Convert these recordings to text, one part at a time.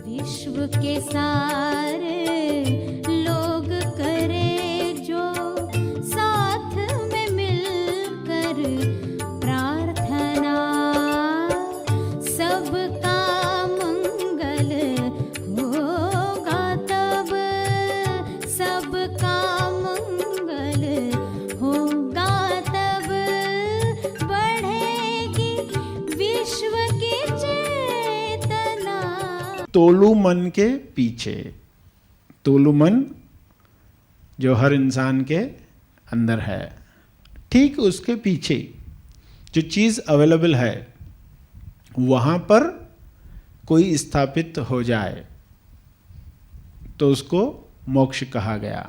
विश्व के सारे लोग करे जो साथ में मिलकर प्रार्थना, सबका मंगल होगा तब, सबका मंगल होगा तब, बढ़ेगी विश्व की चेतना। तोलू मन के पीछे, तोलू मन जो हर इंसान के अंदर है, ठीक उसके पीछे जो चीज़ अवेलेबल है वहाँ पर कोई स्थापित हो जाए तो उसको मोक्ष कहा गया।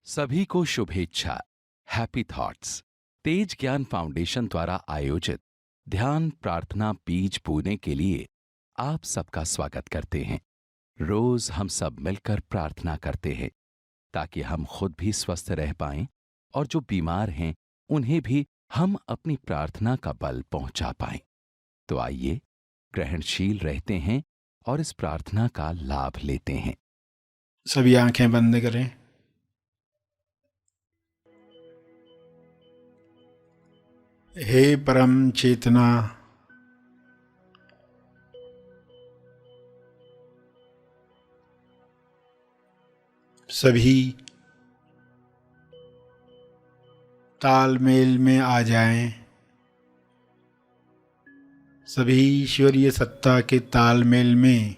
सभी को शुभेच्छा। हैप्पी थॉट्स तेज ज्ञान फाउंडेशन द्वारा आयोजित ध्यान प्रार्थना बीज बोने के लिए आप सबका स्वागत करते हैं। रोज हम सब मिलकर प्रार्थना करते हैं ताकि हम खुद भी स्वस्थ रह पाएं और जो बीमार हैं उन्हें भी हम अपनी प्रार्थना का बल पहुंचा पाएं। तो आइए ग्रहणशील रहते हैं और इस प्रार्थना का लाभ लेते हैं। सभी आंखें बंद करें। हे परम चेतना, सभी तालमेल में आ जाएं, सभी ईश्वरीय सत्ता के तालमेल में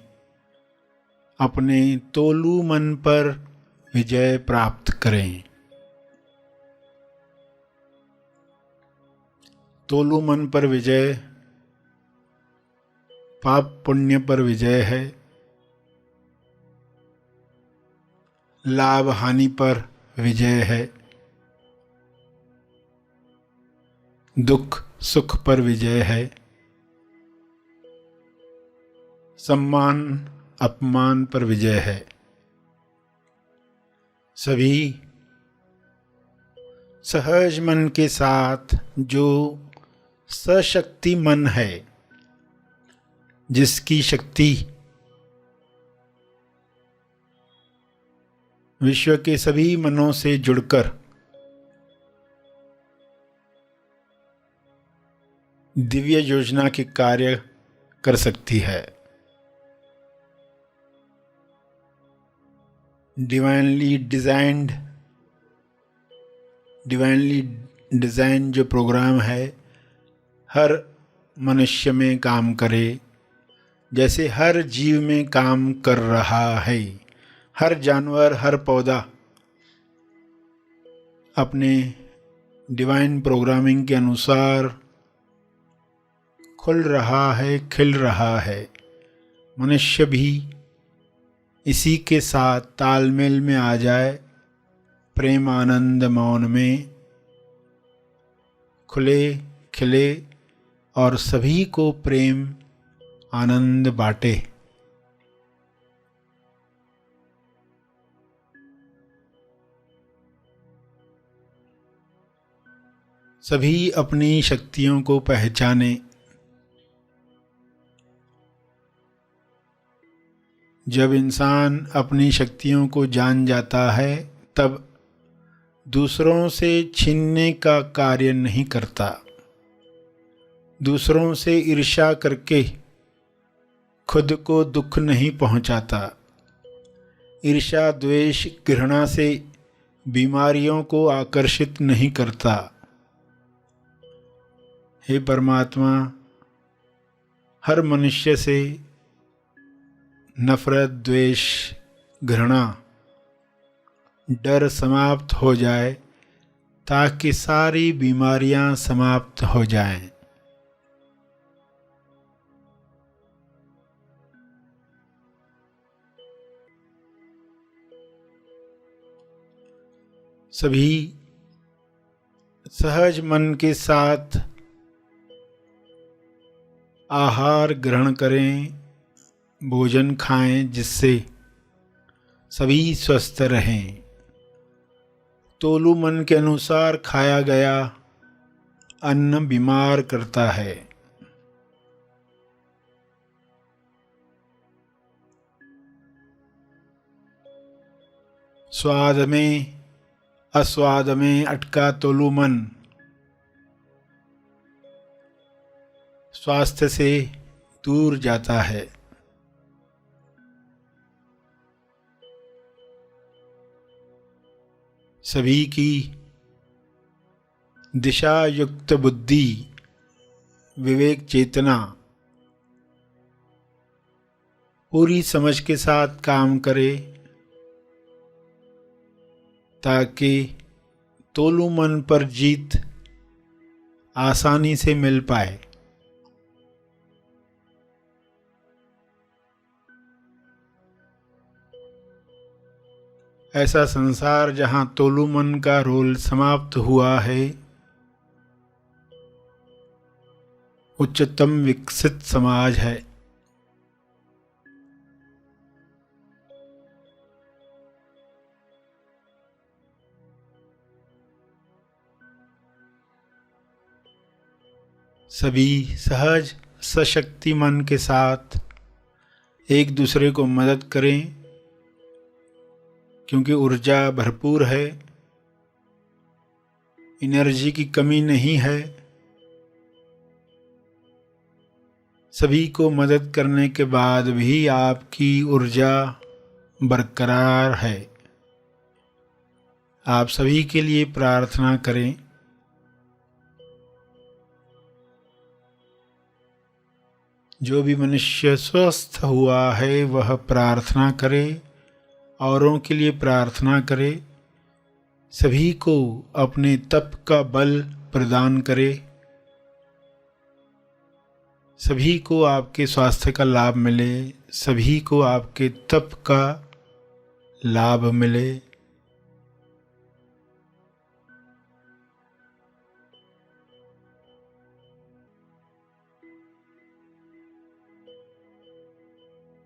अपने तोलू मन पर विजय प्राप्त करें। तोलू मन पर विजय पाप पुण्य पर विजय है, लाभ हानि पर विजय है, दुख सुख पर विजय है, सम्मान अपमान पर विजय है। सभी सहज मन के साथ जो सशक्ति मन है, जिसकी शक्ति विश्व के सभी मनों से जुड़कर दिव्य योजना के कार्य कर सकती है। डिवाइनली डिजाइन जो प्रोग्राम है हर मनुष्य में काम करे, जैसे हर जीव में काम कर रहा है। हर जानवर हर पौधा अपने डिवाइन प्रोग्रामिंग के अनुसार खुल रहा है, खिल रहा है। मनुष्य भी इसी के साथ तालमेल में आ जाए, प्रेम आनंद मौन में खुले खिले और सभी को प्रेम आनंद बांटे। सभी अपनी शक्तियों को पहचाने। जब इंसान अपनी शक्तियों को जान जाता है तब दूसरों से छीनने का कार्य नहीं करता, दूसरों से ईर्ष्या करके खुद को दुख नहीं पहुंचाता। ईर्ष्या द्वेष घृणा से बीमारियों को आकर्षित नहीं करता। हे परमात्मा, हर मनुष्य से नफरत द्वेष घृणा डर समाप्त हो जाए ताकि सारी बीमारियां समाप्त हो जाएं। सभी सहज मन के साथ आहार ग्रहण करें, भोजन खाएं जिससे सभी स्वस्थ रहें। तोलू मन के अनुसार खाया गया अन्न बीमार करता है। स्वाद में अस्वाद में अटका तोलू मन स्वास्थ्य से दूर जाता है। सभी की दिशा युक्त बुद्धि विवेक चेतना पूरी समझ के साथ काम करे ताकि तोलू मन पर जीत आसानी से मिल पाए। ऐसा संसार जहाँ तोलू मन का रोल समाप्त हुआ है, उच्चतम विकसित समाज है। सभी सहज सशक्ति मन के साथ एक दूसरे को मदद करें, क्योंकि ऊर्जा भरपूर है, एनर्जी की कमी नहीं है। सभी को मदद करने के बाद भी आपकी ऊर्जा बरकरार है। आप सभी के लिए प्रार्थना करें। जो भी मनुष्य स्वस्थ हुआ है वह प्रार्थना करे, औरों के लिए प्रार्थना करे, सभी को अपने तप का बल प्रदान करे, सभी को आपके स्वास्थ्य का लाभ मिले, सभी को आपके तप का लाभ मिले।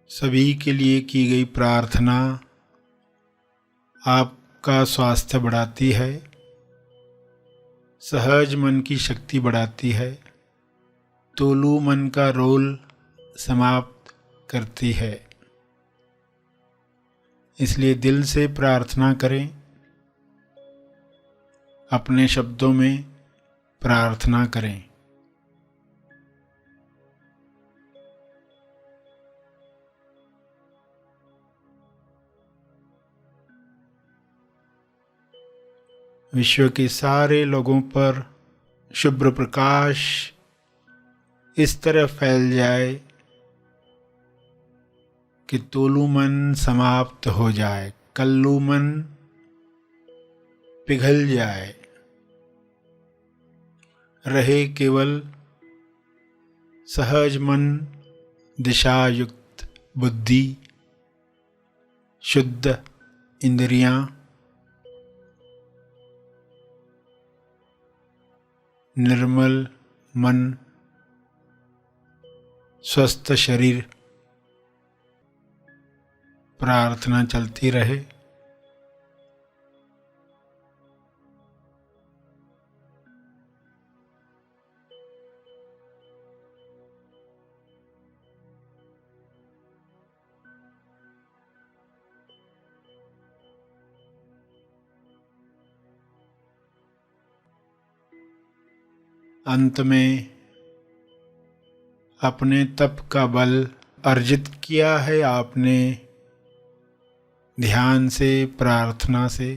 सभी के लिए की गई प्रार्थना आपका स्वास्थ्य बढ़ाती है, सहज मन की शक्ति बढ़ाती है, तोलू मन का रोल समाप्त करती है। इसलिए दिल से प्रार्थना करें, अपने शब्दों में प्रार्थना करें। विश्व के सारे लोगों पर शुभ्र प्रकाश इस तरह फैल जाए कि तोलू मन समाप्त हो जाए, कल्लू मन पिघल जाए, रहे केवल सहज मन, दिशायुक्त बुद्धि, शुद्ध इंद्रियां, निर्मल मन, स्वस्थ शरीर। प्रार्थना चलती रहे। अंत में अपने तप का बल अर्जित किया है आपने, ध्यान से, प्रार्थना से,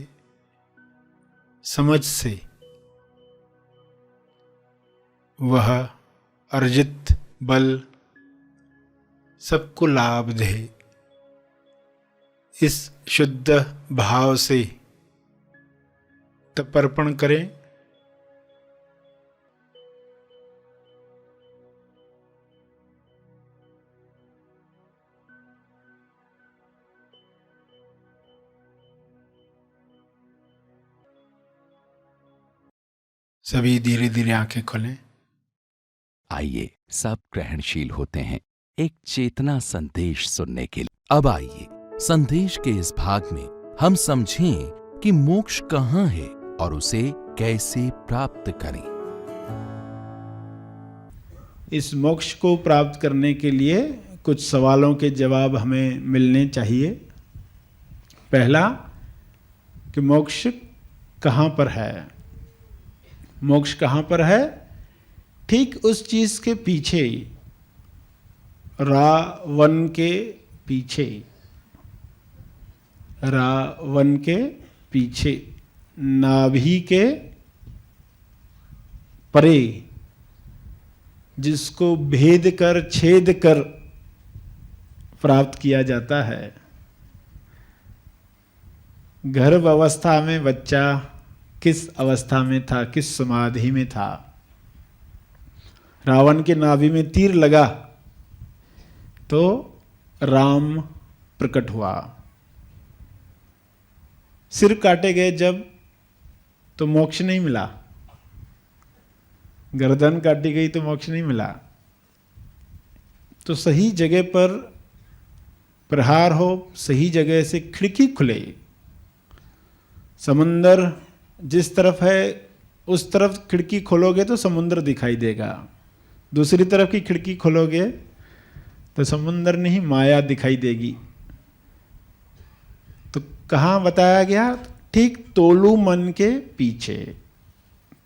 समझ से, वह अर्जित बल सबको लाभ दे। इस शुद्ध भाव से तपर्पण करें। सभी धीरे धीरे आंखें खोलें। आइए सब ग्रहणशील होते हैं एक चेतना संदेश सुनने के लिए। अब आइए संदेश के इस भाग में हम समझें कि मोक्ष कहाँ है और उसे कैसे प्राप्त करें। इस मोक्ष को प्राप्त करने के लिए कुछ सवालों के जवाब हमें मिलने चाहिए। पहला, कि मोक्ष कहाँ पर है। मोक्ष कहाँ पर है? ठीक उस चीज के पीछे, रावण के पीछे, रावण के पीछे, नाभि के परे, जिसको भेद कर छेद कर प्राप्त किया जाता है। गर्भ अवस्था में बच्चा किस अवस्था में था, किस समाधि में था? रावण के नाभि में तीर लगा तो राम प्रकट हुआ। सिर काटे गए जब, तो मोक्ष नहीं मिला। गर्दन काटी गई तो मोक्ष नहीं मिला। तो सही जगह पर प्रहार हो, सही जगह से खिड़की खुले। समुंदर जिस तरफ है उस तरफ खिड़की खोलोगे तो समुद्र दिखाई देगा, दूसरी तरफ की खिड़की खोलोगे तो समुंदर नहीं माया दिखाई देगी। तो कहाँ बताया गया? ठीक तोलू मन के पीछे।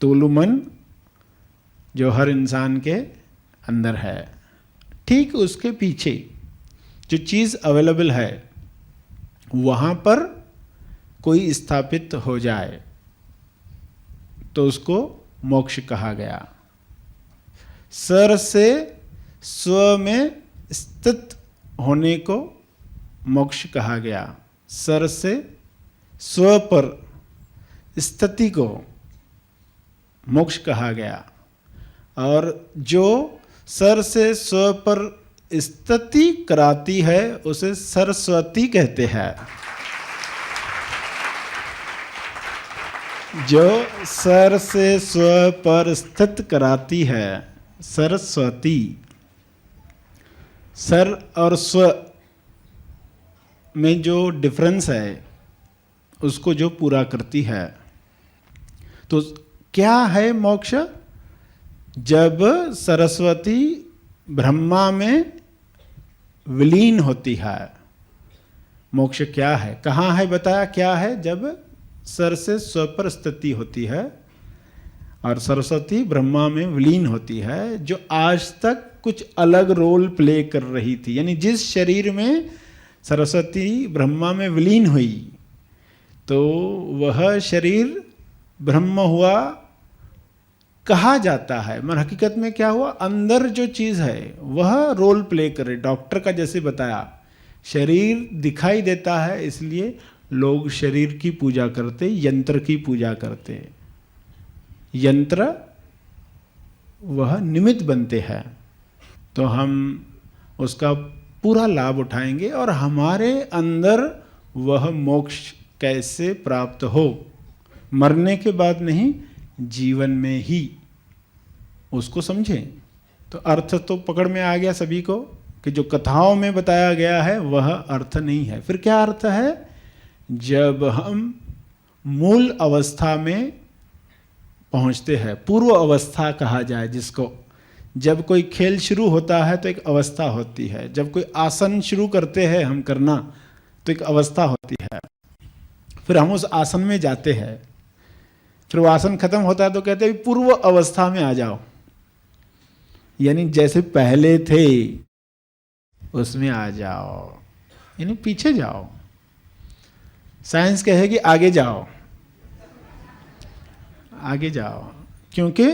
तोलू मन जो हर इंसान के अंदर है, ठीक उसके पीछे जो चीज अवेलेबल है वहां पर कोई स्थापित हो जाए तो उसको मोक्ष कहा गया। सर से स्व में स्थित होने को मोक्ष कहा गया। सर से स्व पर स्थिति को मोक्ष कहा गया। और जो सर से स्व पर स्थिति कराती है उसे सरस्वती कहते हैं। जो सर से स्व पर स्थित कराती है, सरस्वती। सर और स्व में जो डिफरेंस है उसको जो पूरा करती है। तो क्या है मोक्ष? जब सरस्वती ब्रह्मा में विलीन होती है। मोक्ष क्या है, कहाँ है बताया क्या है? जब सर से स्व पर स्थिति होती है और सरस्वती ब्रह्मा में विलीन होती है, जो आज तक कुछ अलग रोल प्ले कर रही थी। यानी जिस शरीर में सरस्वती ब्रह्मा में विलीन हुई तो वह शरीर ब्रह्म हुआ कहा जाता है, मगर हकीकत में क्या हुआ? अंदर जो चीज है वह रोल प्ले करे। डॉक्टर का जैसे बताया, शरीर दिखाई देता है इसलिए लोग शरीर की पूजा करते, यंत्र की पूजा करते। यंत्र वह निमित्त बनते हैं। तो हम उसका पूरा लाभ उठाएंगे और हमारे अंदर वह मोक्ष कैसे प्राप्त हो, मरने के बाद नहीं, जीवन में ही उसको समझें। तो अर्थ तो पकड़ में आ गया सभी को कि जो कथाओं में बताया गया है वह अर्थ नहीं है। फिर क्या अर्थ है? जब हम मूल अवस्था में पहुंचते हैं, पूर्व अवस्था कहा जाए जिसको। जब कोई खेल शुरू होता है तो एक अवस्था होती है। जब कोई आसन शुरू करते हैं हम करना तो एक अवस्था होती है। फिर हम उस आसन में जाते हैं, फिर वो आसन खत्म होता है तो कहते हैं पूर्व अवस्था में आ जाओ, यानी जैसे पहले थे उसमें आ जाओ, यानी पीछे जाओ। साइंस कहेगी आगे जाओ, आगे जाओ, क्योंकि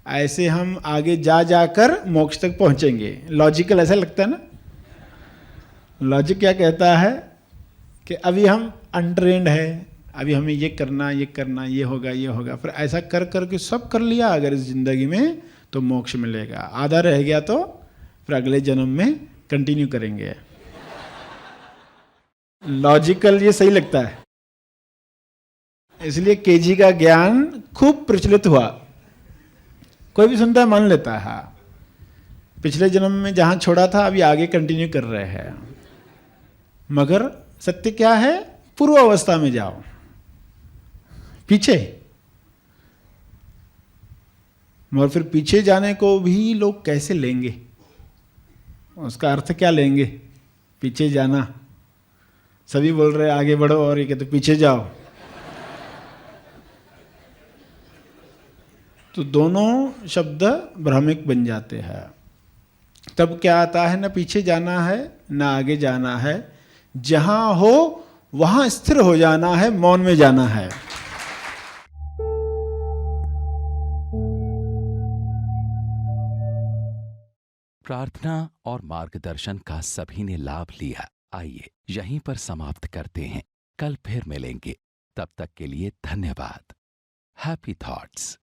ऐसे हम आगे जा जाकर मोक्ष तक पहुंचेंगे। लॉजिकल ऐसा लगता है ना। लॉजिक क्या कहता है कि अभी हम अनट्रेंड है, अभी हमें ये करना, ये करना, ये होगा, ये होगा, फिर ऐसा कर करके सब कर लिया अगर इस जिंदगी में तो मोक्ष मिलेगा। आधा रह गया तो फिर अगले जन्म में कंटिन्यू करेंगे। लॉजिकल ये सही लगता है, इसलिए केजी का ज्ञान खूब प्रचलित हुआ। कोई भी सुनता है मान लेता है, पिछले जन्म में जहां छोड़ा था अभी आगे कंटिन्यू कर रहे हैं। मगर सत्य क्या है? पूर्व अवस्था में जाओ, पीछे। मगर फिर पीछे जाने को भी लोग कैसे लेंगे? उसका अर्थ क्या लेंगे पीछे जाना? सभी बोल रहे आगे बढ़ो और ये कहते पीछे जाओ। तो दोनों शब्द भ्रामिक बन जाते हैं। तब क्या आता है, न पीछे जाना है न आगे जाना है, जहां हो वहां स्थिर हो जाना है, मौन में जाना है। प्रार्थना और मार्गदर्शन का सभी ने लाभ लिया। आइए यहीं पर समाप्त करते हैं, कल फिर मिलेंगे। तब तक के लिए धन्यवाद। Happy thoughts.